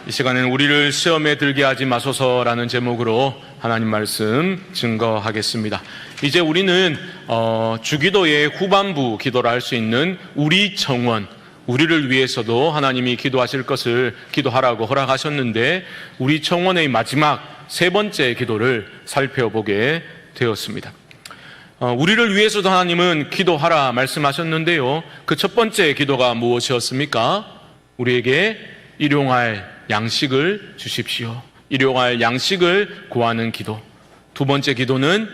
이 시간에는 우리를 시험에 들게 하지 마소서라는 제목으로 하나님 말씀 증거하겠습니다. 이제 우리는 주기도의 후반부 기도를 할 수 있는 우리 청원, 우리를 위해서도 하나님이 기도하실 것을 기도하라고 허락하셨는데 우리 청원의 마지막 세 번째 기도를 살펴보게 되었습니다. 우리를 위해서도 하나님은 기도하라 말씀하셨는데요. 그 첫 번째 기도가 무엇이었습니까? 우리에게 일용할 양식을 주십시오. 일용할 양식을 구하는 기도. 두 번째 기도는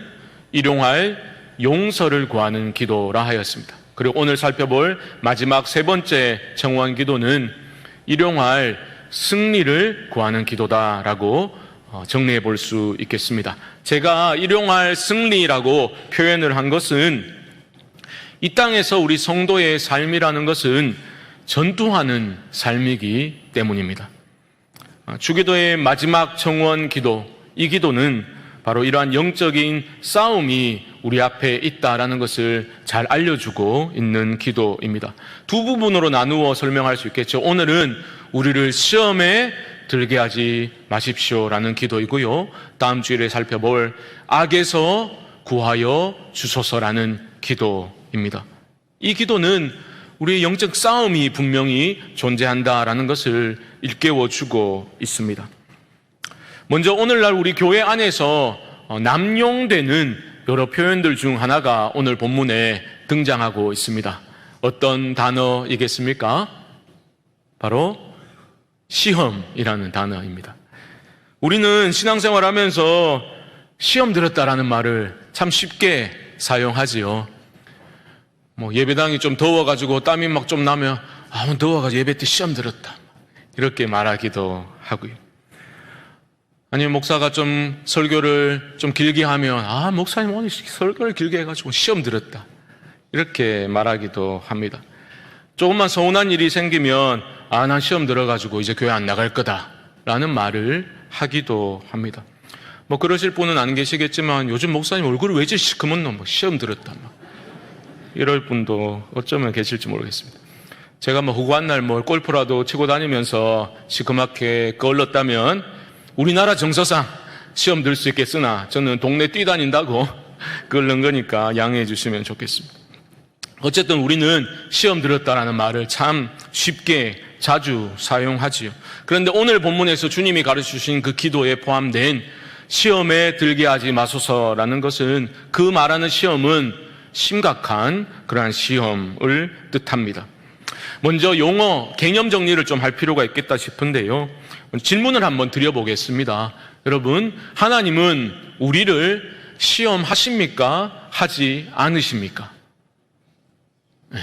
일용할 용서를 구하는 기도라 하였습니다. 그리고 오늘 살펴볼 마지막 세 번째 청원 기도는 일용할 승리를 구하는 기도다라고 정리해 볼 수 있겠습니다. 제가 일용할 승리라고 표현을 한 것은 이 땅에서 우리 성도의 삶이라는 것은 전투하는 삶이기 때문입니다. 주기도의 마지막 청원 기도, 이 기도는 바로 이러한 영적인 싸움이 우리 앞에 있다라는 것을 잘 알려주고 있는 기도입니다. 두 부분으로 나누어 설명할 수 있겠죠. 오늘은 우리를 시험에 들게 하지 마십시오라는 기도이고요. 다음 주일에 살펴볼 악에서 구하여 주소서라는 기도입니다. 이 기도는 우리의 영적 싸움이 분명히 존재한다라는 것을 일깨워주고 있습니다. 먼저 오늘날 우리 교회 안에서 남용되는 여러 표현들 중 하나가 오늘 본문에 등장하고 있습니다. 어떤 단어이겠습니까? 바로 시험이라는 단어입니다. 우리는 신앙생활 하면서 시험 들었다라는 말을 참 쉽게 사용하지요. 예배당이 좀 더워가지고 땀이 막 좀 나면 더워가지고 예배 때 시험 들었다 이렇게 말하기도 하고요. 아니면 목사가 좀 설교를 좀 길게 하면 목사님 오늘 설교를 길게 해가지고 시험 들었다 이렇게 말하기도 합니다. 조금만 서운한 일이 생기면 난 시험 들어가지고 이제 교회 안 나갈 거다 라는 말을 하기도 합니다. 그러실 분은 안 계시겠지만 요즘 목사님 얼굴이 왜 이렇게 시커먼 놈 시험 들었다 이럴 분도 어쩌면 계실지 모르겠습니다. 제가 허구한 날 골프라도 치고 다니면서 시커멓게 걸렀다면 우리나라 정서상 시험 들 수 있겠으나 저는 동네 뛰다닌다고 걸른 거니까 양해해 주시면 좋겠습니다. 어쨌든 우리는 시험 들었다라는 말을 참 쉽게 자주 사용하지요. 그런데 오늘 본문에서 주님이 가르치신 그 기도에 포함된 시험에 들게 하지 마소서라는 것은 그 말하는 시험은 심각한 그러한 시험을 뜻합니다. 먼저 용어, 개념 정리를 좀 할 필요가 있겠다 싶은데요. 질문을 한번 드려보겠습니다. 여러분, 하나님은 우리를 시험하십니까? 하지 않으십니까? 네.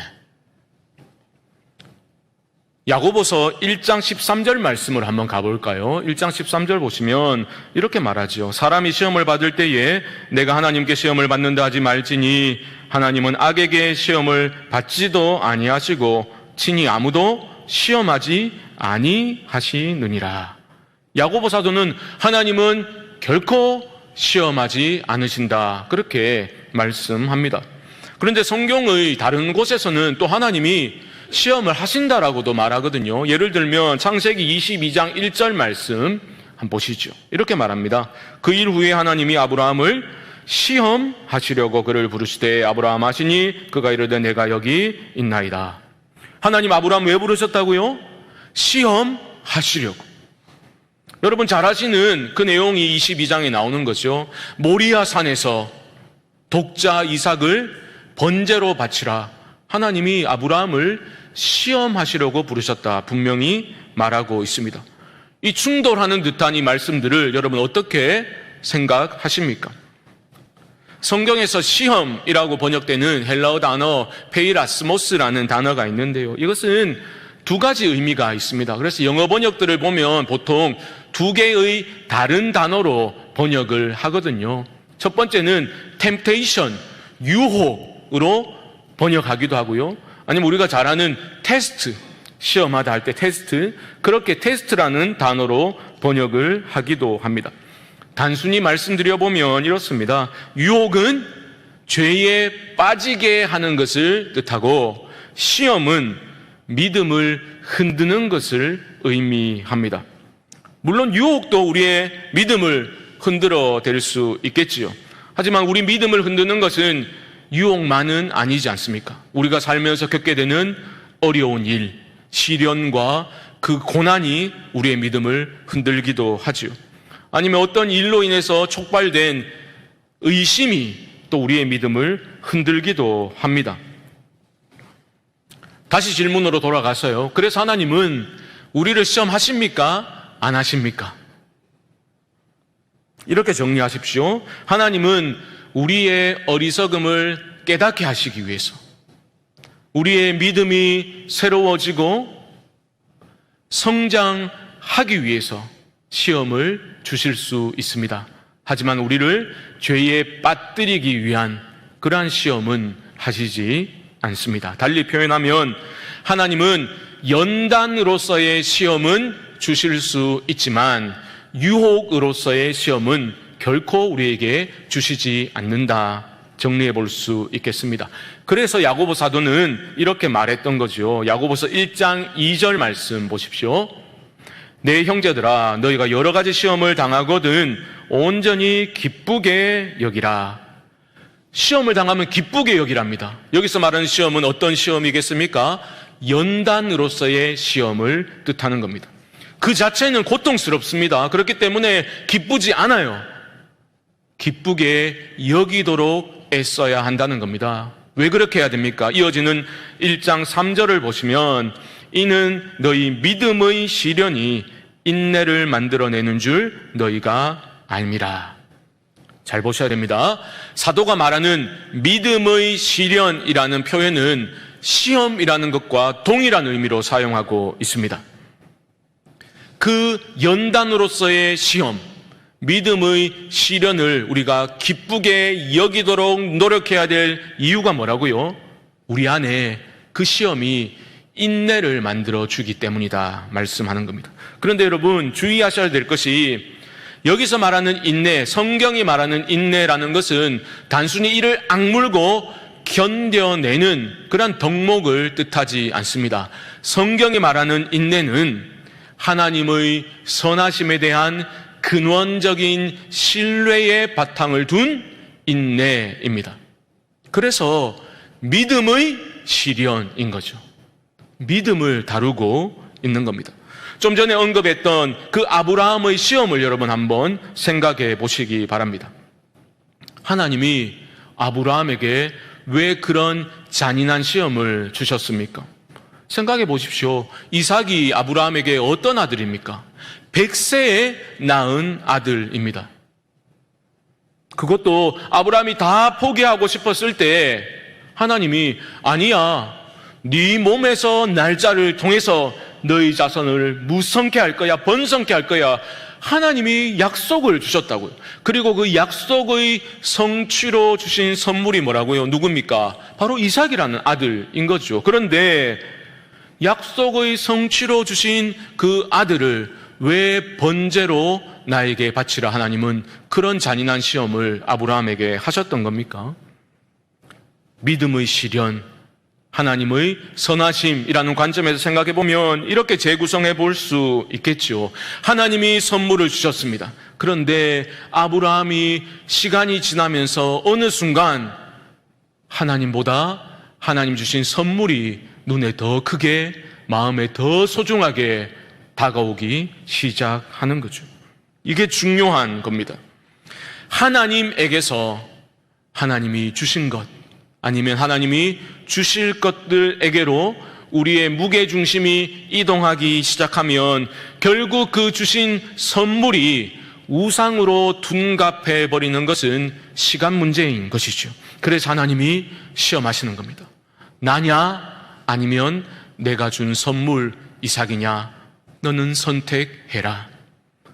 야고보서 1장 13절 말씀을 한번 가볼까요? 1장 13절 보시면 이렇게 말하죠. 사람이 시험을 받을 때에 내가 하나님께 시험을 받는다 하지 말지니 하나님은 악에게 시험을 받지도 아니하시고 친히 아무도 시험하지 아니하시느니라. 야고보 사도는 하나님은 결코 시험하지 않으신다 그렇게 말씀합니다. 그런데 성경의 다른 곳에서는 또 하나님이 시험을 하신다라고도 말하거든요. 예를 들면 창세기 22장 1절 말씀 한번 보시죠. 이렇게 말합니다. 그 일 후에 하나님이 아브라함을 시험하시려고 그를 부르시되 아브라함 하시니 그가 이르되 내가 여기 있나이다. 하나님 아브라함 왜 부르셨다고요? 시험하시려고. 여러분 잘 아시는 그 내용이 22장에 나오는 거죠. 모리아 산에서 독자 이삭을 번제로 바치라. 하나님이 아브라함을 시험하시려고 부르셨다 분명히 말하고 있습니다. 이 충돌하는 듯한 이 말씀들을 여러분 어떻게 생각하십니까? 성경에서 시험이라고 번역되는 헬라어 단어 페이라스모스라는 단어가 있는데요. 이것은 두 가지 의미가 있습니다. 그래서 영어 번역들을 보면 보통 두 개의 다른 단어로 번역을 하거든요. 첫 번째는 temptation, 유혹으로 번역하기도 하고요. 아니면 우리가 잘 아는 테스트, 시험하다 할 때 테스트, 그렇게 테스트라는 단어로 번역을 하기도 합니다. 단순히 말씀드려보면 이렇습니다. 유혹은 죄에 빠지게 하는 것을 뜻하고 시험은 믿음을 흔드는 것을 의미합니다. 물론 유혹도 우리의 믿음을 흔들어 댈 수 있겠지요. 하지만 우리 믿음을 흔드는 것은 유혹만은 아니지 않습니까? 우리가 살면서 겪게 되는 어려운 일, 시련과 그 고난이 우리의 믿음을 흔들기도 하지요. 아니면 어떤 일로 인해서 촉발된 의심이 또 우리의 믿음을 흔들기도 합니다. 다시 질문으로 돌아가서요. 그래서 하나님은 우리를 시험하십니까? 안 하십니까? 이렇게 정리하십시오. 하나님은 우리의 어리석음을 깨닫게 하시기 위해서, 우리의 믿음이 새로워지고 성장하기 위해서 시험을 주실 수 있습니다. 하지만 우리를 죄에 빠뜨리기 위한 그러한 시험은 하시지 않습니다. 달리 표현하면 하나님은 연단으로서의 시험은 주실 수 있지만 유혹으로서의 시험은 결코 우리에게 주시지 않는다. 정리해 볼 수 있겠습니다. 그래서 야고보 사도는 이렇게 말했던 거죠. 야고보서 1장 2절 말씀 보십시오. 내 형제들아, 너희가 여러 가지 시험을 당하거든 온전히 기쁘게 여기라. 시험을 당하면 기쁘게 여기랍니다. 여기서 말하는 시험은 어떤 시험이겠습니까? 연단으로서의 시험을 뜻하는 겁니다. 그 자체는 고통스럽습니다. 그렇기 때문에 기쁘지 않아요. 기쁘게 여기도록 애써야 한다는 겁니다. 왜 그렇게 해야 됩니까? 이어지는 1장 3절을 보시면 이는 너희 믿음의 시련이 인내를 만들어내는 줄 너희가 알미라. 잘 보셔야 됩니다. 사도가 말하는 믿음의 시련이라는 표현은 시험이라는 것과 동일한 의미로 사용하고 있습니다. 그 연단으로서의 시험, 믿음의 시련을 우리가 기쁘게 여기도록 노력해야 될 이유가 뭐라고요? 우리 안에 그 시험이 인내를 만들어 주기 때문이다 말씀하는 겁니다. 그런데 여러분 주의하셔야 될 것이 여기서 말하는 인내, 성경이 말하는 인내라는 것은 단순히 이를 악물고 견뎌내는 그런 덕목을 뜻하지 않습니다. 성경이 말하는 인내는 하나님의 선하심에 대한 근원적인 신뢰의 바탕을 둔 인내입니다. 그래서 믿음의 시련인 거죠. 믿음을 다루고 있는 겁니다. 좀 전에 언급했던 그 아브라함의 시험을 여러분 한번 생각해 보시기 바랍니다. 하나님이 아브라함에게 왜 그런 잔인한 시험을 주셨습니까? 생각해 보십시오. 이삭이 아브라함에게 어떤 아들입니까? 100세에 낳은 아들입니다. 그것도 아브라함이 다 포기하고 싶었을 때 하나님이 아니야, 네 몸에서 날짜를 통해서 너희 자손을 무성케 할 거야, 번성케 할 거야. 하나님이 약속을 주셨다고요. 그리고 그 약속의 성취로 주신 선물이 뭐라고요? 누굽니까? 바로 이삭이라는 아들인 거죠. 그런데 약속의 성취로 주신 그 아들을 왜 번제로 나에게 바치라 하나님은 그런 잔인한 시험을 아브라함에게 하셨던 겁니까? 믿음의 시련, 하나님의 선하심이라는 관점에서 생각해 보면 이렇게 재구성해 볼 수 있겠죠. 하나님이 선물을 주셨습니다. 그런데 아브라함이 시간이 지나면서 어느 순간 하나님보다 하나님 주신 선물이 눈에 더 크게, 마음에 더 소중하게 다가오기 시작하는 거죠. 이게 중요한 겁니다. 하나님에게서 하나님이 주신 것, 아니면 하나님이 주실 것들에게로 우리의 무게중심이 이동하기 시작하면 결국 그 주신 선물이 우상으로 둔갑해 버리는 것은 시간 문제인 것이죠. 그래서 하나님이 시험하시는 겁니다. 나냐 아니면 내가 준 선물 이삭이냐, 너는 선택해라.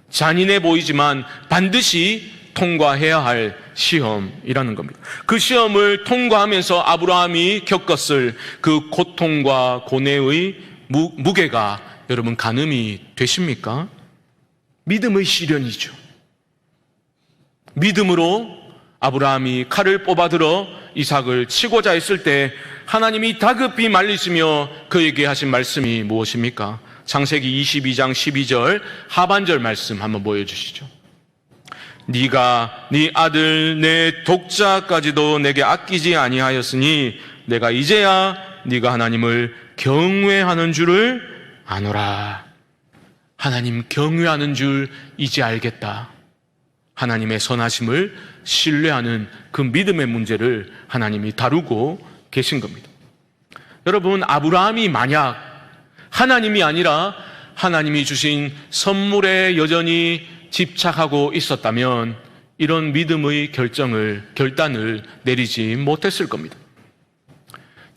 잔인해 보이지만 반드시 통과해야 할 시험이라는 겁니다. 그 시험을 통과하면서 아브라함이 겪었을 그 고통과 고뇌의 무게가 여러분 가늠이 되십니까? 믿음의 시련이죠. 믿음으로 아브라함이 칼을 뽑아들어 이삭을 치고자 했을 때 하나님이 다급히 말리시며 그에게 하신 말씀이 무엇입니까? 창세기 22장 12절 하반절 말씀 한번 보여주시죠. 네가 네 아들 내 독자까지도 내게 아끼지 아니하였으니 내가 이제야 네가 하나님을 경외하는 줄을 아노라. 하나님 경외하는 줄 이제 알겠다. 하나님의 선하심을 신뢰하는 그 믿음의 문제를 하나님이 다루고 계신 겁니다. 여러분, 아브라함이 만약 하나님이 아니라 하나님이 주신 선물에 여전히 집착하고 있었다면 이런 믿음의 결단을 내리지 못했을 겁니다.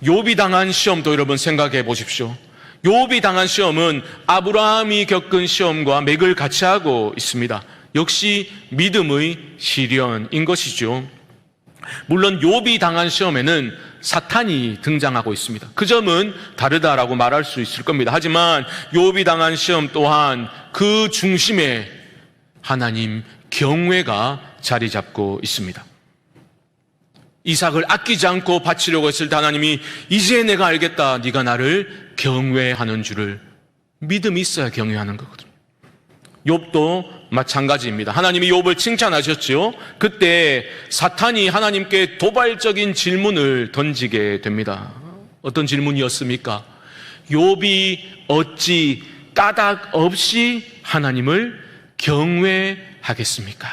욥이 당한 시험도 여러분 생각해 보십시오. 욥이 당한 시험은 아브라함이 겪은 시험과 맥을 같이 하고 있습니다. 역시 믿음의 시련인 것이죠. 물론 욥이 당한 시험에는 사탄이 등장하고 있습니다. 그 점은 다르다라고 말할 수 있을 겁니다. 하지만 욥이 당한 시험 또한 그 중심에 하나님 경외가 자리 잡고 있습니다. 이삭을 아끼지 않고 바치려고 했을 때 하나님이 이제 내가 알겠다. 네가 나를 경외하는 줄을. 믿음이 있어야 경외하는 거거든요. 욥도 마찬가지입니다. 하나님이 욥을 칭찬하셨지요. 그때 사탄이 하나님께 도발적인 질문을 던지게 됩니다. 어떤 질문이었습니까? 욥이 어찌 까닭 없이 하나님을 경외하겠습니까?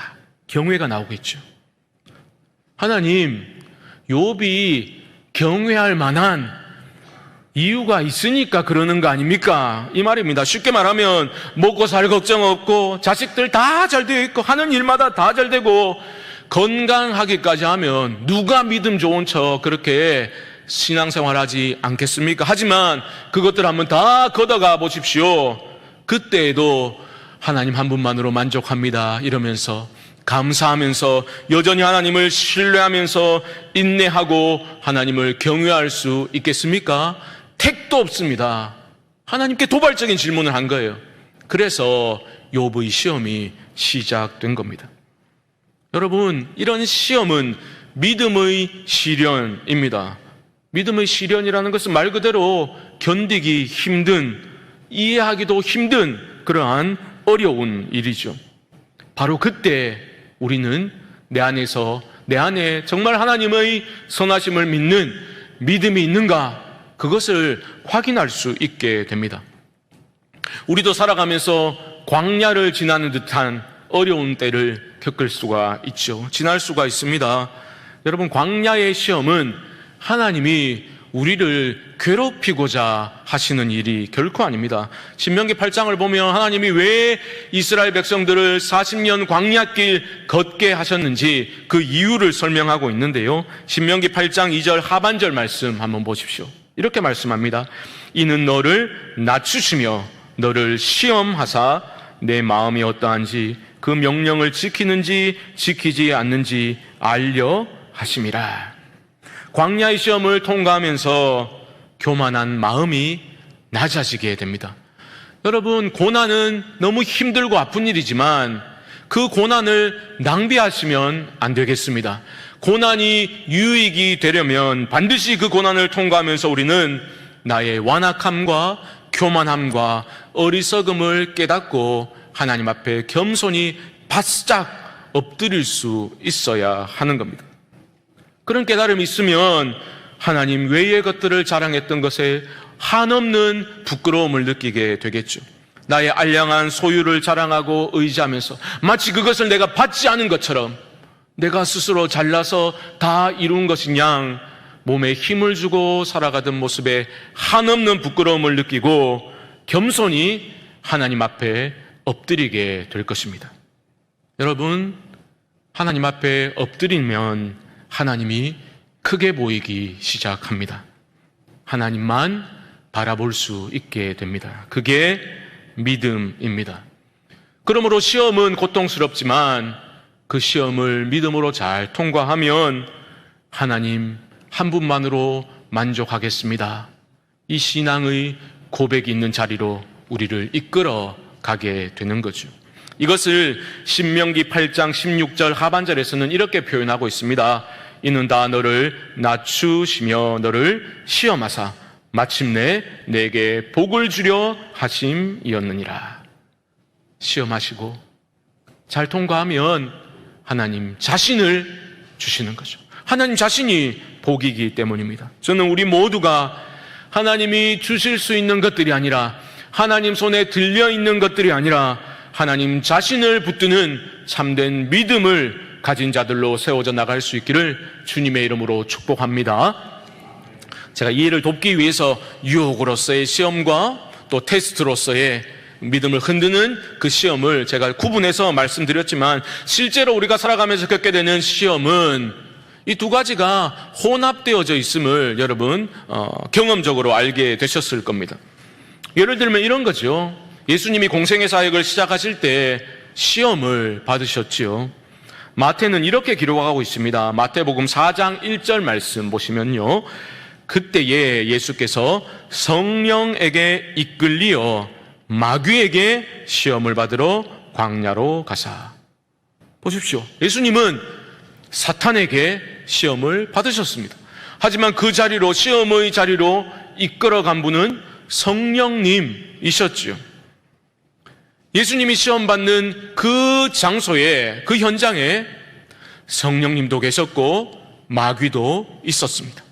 경외가 나오겠죠. 하나님, 욥이 경외할 만한 이유가 있으니까 그러는 거 아닙니까? 이 말입니다. 쉽게 말하면 먹고 살 걱정 없고 자식들 다 잘 되어 있고 하는 일마다 다 잘 되고 건강하기까지 하면 누가 믿음 좋은 척 그렇게 신앙생활하지 않겠습니까? 하지만 그것들 한번 다 걷어가 보십시오. 그때에도 하나님 한 분만으로 만족합니다 이러면서 감사하면서 여전히 하나님을 신뢰하면서 인내하고 하나님을 경외할 수 있겠습니까? 택도 없습니다. 하나님께 도발적인 질문을 한 거예요. 그래서 욥의 시험이 시작된 겁니다. 여러분, 이런 시험은 믿음의 시련입니다. 믿음의 시련이라는 것은 말 그대로 견디기 힘든, 이해하기도 힘든 그러한 어려운 일이죠. 바로 그때 우리는 내 안에 정말 하나님의 선하심을 믿는 믿음이 있는가, 그것을 확인할 수 있게 됩니다. 우리도 살아가면서 광야를 지나는 듯한 어려운 때를 겪을 수가 있죠. 지날 수가 있습니다. 여러분, 광야의 시험은 하나님이 우리를 괴롭히고자 하시는 일이 결코 아닙니다. 신명기 8장을 보면 하나님이 왜 이스라엘 백성들을 40년 광야길 걷게 하셨는지 그 이유를 설명하고 있는데요. 신명기 8장 2절 하반절 말씀 한번 보십시오. 이렇게 말씀합니다. 이는 너를 낮추시며 너를 시험하사 내 마음이 어떠한지 그 명령을 지키는지 지키지 않는지 알려 하심이라. 광야의 시험을 통과하면서 교만한 마음이 낮아지게 됩니다. 여러분, 고난은 너무 힘들고 아픈 일이지만 그 고난을 낭비하시면 안 되겠습니다. 고난이 유익이 되려면 반드시 그 고난을 통과하면서 우리는 나의 완악함과 교만함과 어리석음을 깨닫고 하나님 앞에 겸손히 바싹 엎드릴 수 있어야 하는 겁니다. 그런 깨달음이 있으면 하나님 외의 것들을 자랑했던 것에 한없는 부끄러움을 느끼게 되겠죠. 나의 알량한 소유를 자랑하고 의지하면서 마치 그것을 내가 받지 않은 것처럼 내가 스스로 잘나서 다 이룬 것인 양 몸에 힘을 주고 살아가던 모습에 한없는 부끄러움을 느끼고 겸손히 하나님 앞에 엎드리게 될 것입니다. 여러분, 하나님 앞에 엎드리면 하나님이 크게 보이기 시작합니다. 하나님만 바라볼 수 있게 됩니다. 그게 믿음입니다. 그러므로 시험은 고통스럽지만 그 시험을 믿음으로 잘 통과하면 하나님 한 분만으로 만족하겠습니다. 이 신앙의 고백이 있는 자리로 우리를 이끌어 가게 되는 거죠. 이것을 신명기 8장 16절 하반절에서는 이렇게 표현하고 있습니다. 이는 다 너를 낮추시며 너를 시험하사 마침내 내게 복을 주려 하심이었느니라. 시험하시고 잘 통과하면 하나님 자신을 주시는 거죠. 하나님 자신이 복이기 때문입니다. 저는 우리 모두가 하나님이 주실 수 있는 것들이 아니라, 하나님 손에 들려있는 것들이 아니라 하나님 자신을 붙드는 참된 믿음을 가진 자들로 세워져 나갈 수 있기를 주님의 이름으로 축복합니다. 제가 이해를 돕기 위해서 유혹으로서의 시험과 또 테스트로서의 믿음을 흔드는 그 시험을 제가 구분해서 말씀드렸지만, 실제로 우리가 살아가면서 겪게 되는 시험은 이 두 가지가 혼합되어져 있음을 여러분 경험적으로 알게 되셨을 겁니다. 예를 들면 이런 거죠. 예수님이 공생의 사역을 시작하실 때 시험을 받으셨지요. 마태는 이렇게 기록하고 있습니다. 마태복음 4장 1절 말씀 보시면요, 그때에 예수께서 성령에게 이끌리어 마귀에게 시험을 받으러 광야로 가사. 보십시오. 예수님은 사탄에게 시험을 받으셨습니다. 하지만 그 자리로, 시험의 자리로 이끌어간 분은 성령님이셨지요. 예수님이 시험받는 그 장소에, 그 현장에 성령님도 계셨고 마귀도 있었습니다.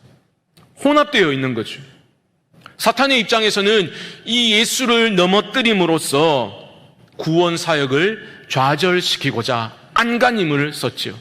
혼합되어 있는 거죠. 사탄의 입장에서는 이 예수를 넘어뜨림으로써 구원 사역을 좌절시키고자 안간힘을 썼지요.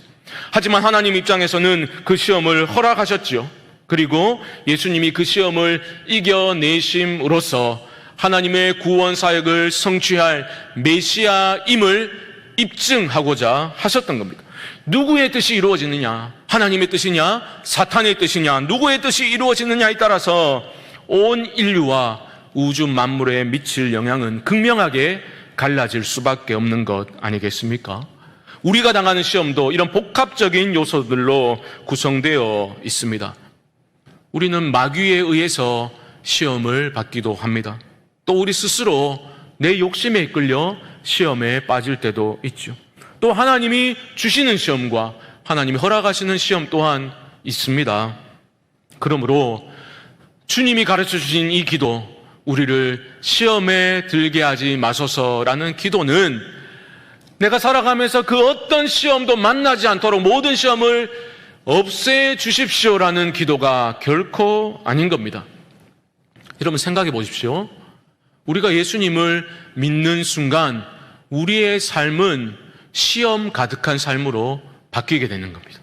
하지만 하나님 입장에서는 그 시험을 허락하셨지요. 그리고 예수님이 그 시험을 이겨내심으로써 하나님의 구원 사역을 성취할 메시아임을 입증하고자 하셨던 겁니다. 누구의 뜻이 이루어지느냐? 하나님의 뜻이냐? 사탄의 뜻이냐? 누구의 뜻이 이루어지느냐에 따라서 온 인류와 우주 만물에 미칠 영향은 극명하게 갈라질 수밖에 없는 것 아니겠습니까? 우리가 당하는 시험도 이런 복합적인 요소들로 구성되어 있습니다. 우리는 마귀에 의해서 시험을 받기도 합니다. 또 우리 스스로 내 욕심에 이끌려 시험에 빠질 때도 있죠. 또 하나님이 주시는 시험과 하나님이 허락하시는 시험 또한 있습니다. 그러므로 주님이 가르쳐 주신 이 기도, 우리를 시험에 들게 하지 마소서라는 기도는 내가 살아가면서 그 어떤 시험도 만나지 않도록 모든 시험을 없애 주십시오라는 기도가 결코 아닌 겁니다. 여러분 생각해 보십시오. 우리가 예수님을 믿는 순간 우리의 삶은 시험 가득한 삶으로 바뀌게 되는 겁니다.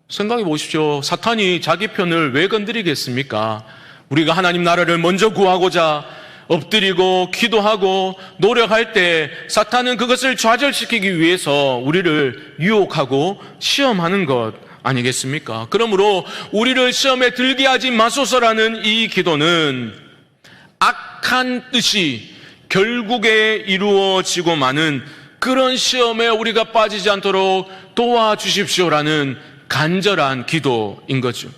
생각해 보십시오. 사탄이 자기 편을 왜 건드리겠습니까? 우리가 하나님 나라를 먼저 구하고자 엎드리고 기도하고 노력할 때 사탄은 그것을 좌절시키기 위해서 우리를 유혹하고 시험하는 것 아니겠습니까? 그러므로 우리를 시험에 들게 하지 마소서라는 이 기도는 악한 뜻이 결국에 이루어지고 마는 그런 시험에 우리가 빠지지 않도록 도와주십시오라는 간절한 기도인 거죠.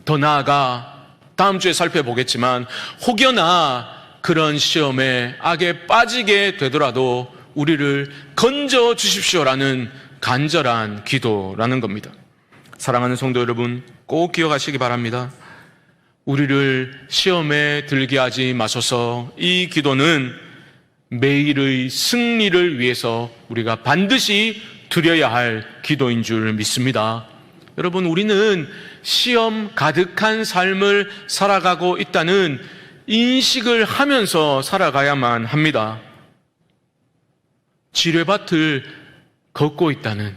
더 나아가 다음 주에 살펴보겠지만 혹여나 그런 시험에 악에 빠지게 되더라도 우리를 건져 주십시오라는 간절한 기도라는 겁니다. 사랑하는 성도 여러분, 꼭 기억하시기 바랍니다. 우리를 시험에 들게 하지 마소서, 이 기도는 매일의 승리를 위해서 우리가 반드시 드려야 할 기도인 줄 믿습니다. 여러분, 우리는 시험 가득한 삶을 살아가고 있다는 인식을 하면서 살아가야만 합니다. 지뢰밭을 걷고 있다는,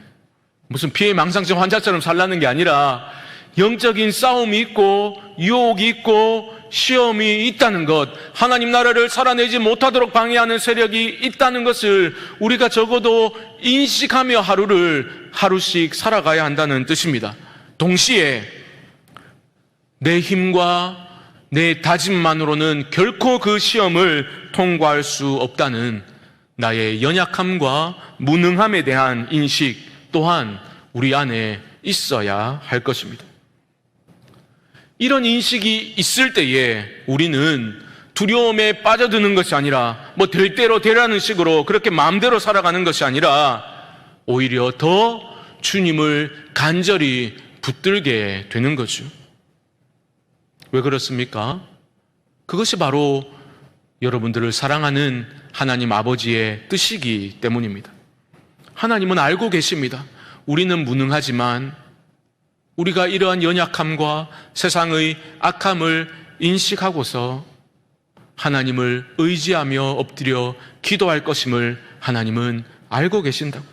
무슨 피해망상증 환자처럼 살라는 게 아니라 영적인 싸움이 있고 유혹이 있고 시험이 있다는 것, 하나님 나라를 살아내지 못하도록 방해하는 세력이 있다는 것을 우리가 적어도 인식하며 하루를 하루씩 살아가야 한다는 뜻입니다. 동시에 내 힘과 내 다짐만으로는 결코 그 시험을 통과할 수 없다는 나의 연약함과 무능함에 대한 인식 또한 우리 안에 있어야 할 것입니다. 이런 인식이 있을 때에 우리는 두려움에 빠져드는 것이 아니라 될 대로 되라는 식으로 그렇게 마음대로 살아가는 것이 아니라 오히려 더 주님을 간절히 붙들게 되는 거죠. 왜 그렇습니까? 그것이 바로 여러분들을 사랑하는 하나님 아버지의 뜻이기 때문입니다. 하나님은 알고 계십니다. 우리는 무능하지만 우리가 이러한 연약함과 세상의 악함을 인식하고서 하나님을 의지하며 엎드려 기도할 것임을 하나님은 알고 계신다고.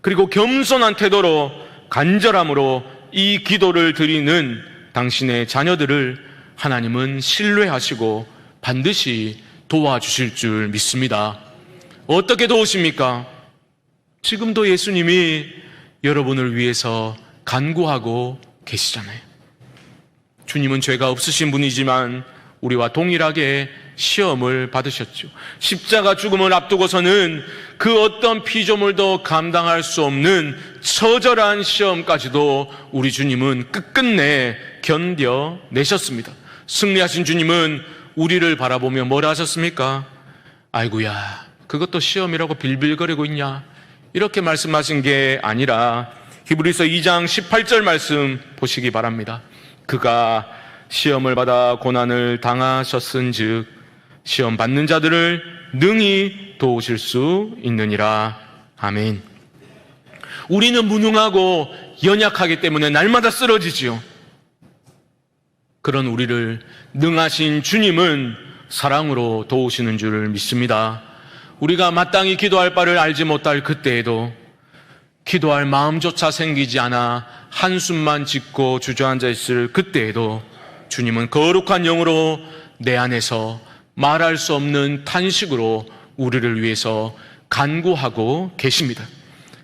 그리고 겸손한 태도로 간절함으로 이 기도를 드리는 당신의 자녀들을 하나님은 신뢰하시고 반드시 도와주실 줄 믿습니다. 어떻게 도우십니까? 지금도 예수님이 여러분을 위해서 간구하고 계시잖아요. 주님은 죄가 없으신 분이지만 우리와 동일하게 시험을 받으셨죠. 십자가 죽음을 앞두고서는 그 어떤 피조물도 감당할 수 없는 처절한 시험까지도 우리 주님은 끝끝내 견뎌내셨습니다. 승리하신 주님은 우리를 바라보며 뭐라 하셨습니까? 아이고야, 그것도 시험이라고 빌빌거리고 있냐? 이렇게 말씀하신 게 아니라 히브리서 2장 18절 말씀 보시기 바랍니다. 그가 시험을 받아 고난을 당하셨은즉 시험 받는 자들을 능히 도우실 수 있느니라. 아멘. 우리는 무능하고 연약하기 때문에 날마다 쓰러지지요. 그런 우리를 능하신 주님은 사랑으로 도우시는 줄 믿습니다. 우리가 마땅히 기도할 바를 알지 못할 그때에도 기도할 마음조차 생기지 않아 한숨만 짓고 주저앉아 있을 그때에도 주님은 거룩한 영으로 내 안에서 말할 수 없는 탄식으로 우리를 위해서 간구하고 계십니다.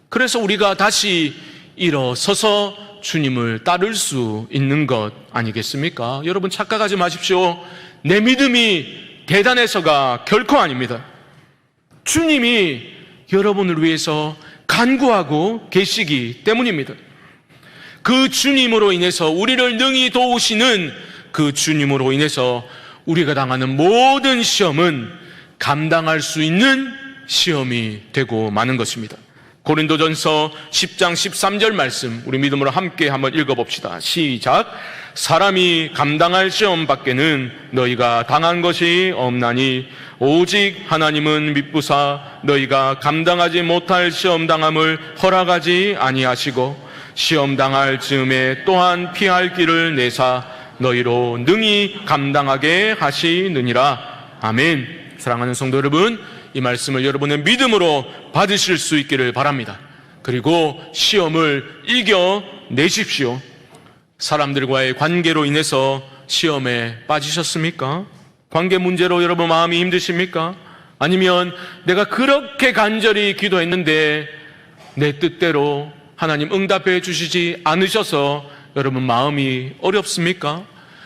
그래서 우리가 다시 일어서서 주님을 따를 수 있는 것 아니겠습니까? 여러분 착각하지 마십시오. 내 믿음이 대단해서가 결코 아닙니다. 주님이 여러분을 위해서 간구하고 계시기 때문입니다. 그 주님으로 인해서 우리를 능히 도우시는 그 주님으로 인해서 우리가 당하는 모든 시험은 감당할 수 있는 시험이 되고 마는 것입니다. 고린도전서 10장 13절 말씀 우리 믿음으로 함께 한번 읽어봅시다. 시작. 사람이 감당할 시험 밖에는 너희가 당한 것이 없나니 오직 하나님은 미쁘사 너희가 감당하지 못할 시험 당함을 허락하지 아니하시고 시험 당할 즈음에 또한 피할 길을 내사 너희로 능히 감당하게 하시느니라. 아멘. 사랑하는 성도 여러분, 이 말씀을 여러분의 믿음으로 받으실 수 있기를 바랍니다. 그리고 시험을 이겨내십시오. 사람들과의 관계로 인해서 시험에 빠지셨습니까? 관계 문제로 여러분 마음이 힘드십니까? 아니면 내가 그렇게 간절히 기도했는데 내 뜻대로 하나님 응답해 주시지 않으셔서 여러분 마음이 어렵습니까?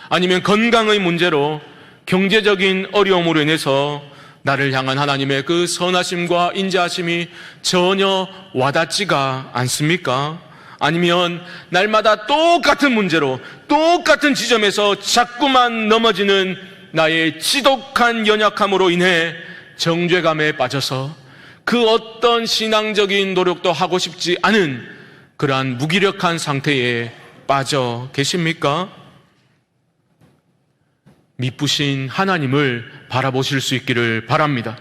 아니면 건강의 문제로 경제적인 어려움으로 인해서 나를 향한 하나님의 그 선하심과 인자하심이 전혀 와닿지가 않습니까? 아니면 날마다 똑같은 문제로 똑같은 지점에서 자꾸만 넘어지는 나의 지독한 연약함으로 인해 정죄감에 빠져서 그 어떤 신앙적인 노력도 하고 싶지 않은 그러한 무기력한 상태에 빠져 계십니까? 미쁘신 하나님을 바라보실 수 있기를 바랍니다.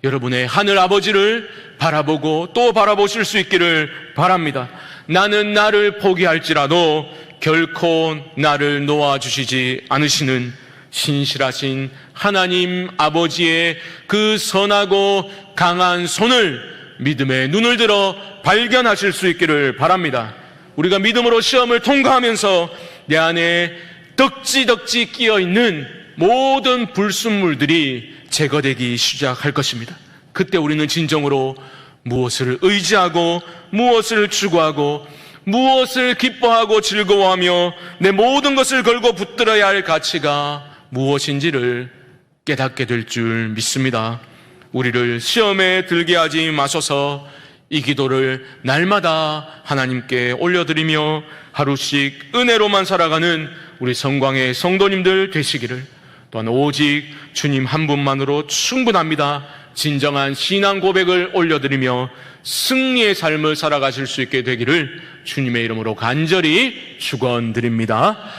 여러분의 하늘 아버지를 바라보고 또 바라보실 수 있기를 바랍니다. 나는 나를 포기할지라도 결코 나를 놓아주시지 않으시는 신실하신 하나님 아버지의 그 선하고 강한 손을 믿음의 눈을 들어 발견하실 수 있기를 바랍니다. 우리가 믿음으로 시험을 통과하면서 내 안에 덕지덕지 끼어있는 모든 불순물들이 제거되기 시작할 것입니다. 그때 우리는 진정으로 무엇을 의지하고 무엇을 추구하고 무엇을 기뻐하고 즐거워하며 내 모든 것을 걸고 붙들어야 할 가치가 무엇인지를 깨닫게 될 줄 믿습니다. 우리를 시험에 들게 하지 마소서. 이 기도를 날마다 하나님께 올려드리며 하루씩 은혜로만 살아가는 우리 성광의 성도님들 되시기를, 또한 오직 주님 한 분만으로 충분합니다. 진정한 신앙 고백을 올려드리며 승리의 삶을 살아가실 수 있게 되기를 주님의 이름으로 간절히 축원드립니다.